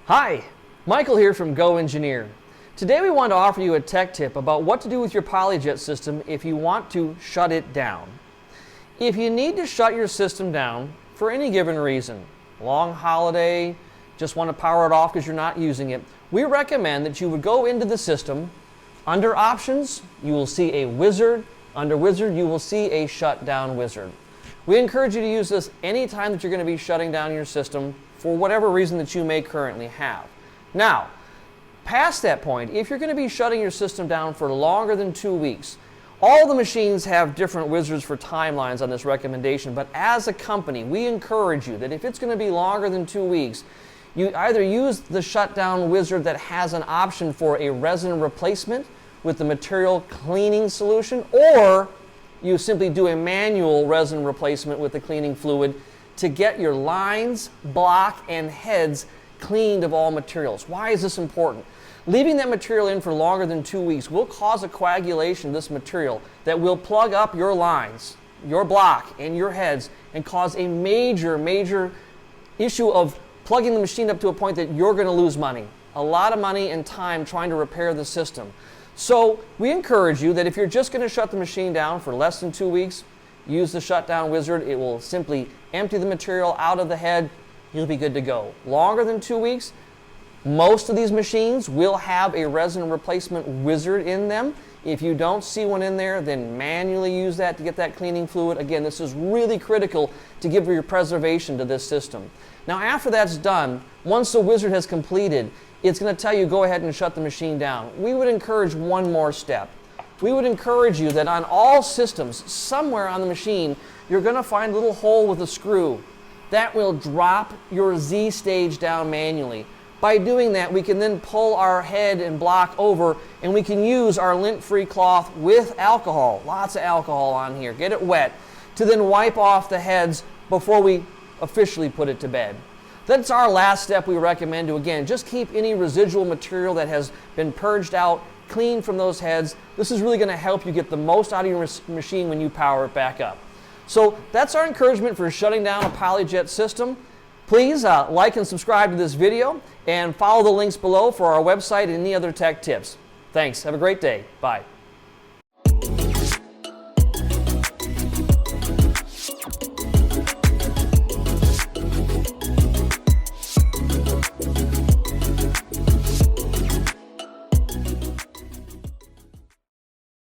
Hi, Michael here from GoEngineer. Today we want to offer you a tech tip about what to do with your PolyJet system if you want to shut it down. If you need to shut your system down for any given reason, long holiday, just want to power it off because you're not using it, we recommend that you would go into the system. Under Options, you will see a Wizard. Under Wizard, you will see a Shutdown Wizard. We encourage you to use this anytime that you're going to be shutting down your system for whatever reason that you may currently have. Now, past that point, if you're going to be shutting your system down for longer than 2 weeks, all the machines have different wizards for timelines on this recommendation, but as a company, we encourage you that if it's going to be longer than 2 weeks, you either use the Shutdown Wizard that has an option for a resin replacement with the material cleaning solution, or you simply do a manual resin replacement with the cleaning fluid to get your lines, block, and heads cleaned of all materials. Why is this important? Leaving that material in for longer than 2 weeks will cause a coagulation of this material that will plug up your lines, your block, and your heads and cause a major issue of plugging the machine up to a point that you're going to lose money. A lot of money and time trying to repair the system. So we encourage you that if you're just going to shut the machine down for less than 2 weeks, use the Shutdown Wizard. It will simply empty the material out of the head. You'll be good to go. Longer than 2 weeks, most of these machines will have a resin replacement wizard in them. If you don't see one in there, then manually use that to get that cleaning fluid. Again, this is really critical to give your preservation to this system. Now, after that's done, once the wizard has completed, it's going to tell you go ahead and shut the machine down. We would encourage one more step. We would encourage you that on all systems, somewhere on the machine, you're going to find a little hole with a screw. That will drop your Zstage down manually. By doing that, we can then pull our head and block over, and we can use our lint-free cloth with alcohol, lots of alcohol on here, get it wet, to then wipe off the heads before we officially put it to bed. That's our last step we recommend to, again, just keep any residual material that has been purged out clean from those heads. This is really going to help you get the most out of your machine when you power it back up. So that's our encouragement for shutting down a PolyJet system. Please like and subscribe to this video and follow the links below for our website and any other tech tips. Thanks. Have a great day. Bye.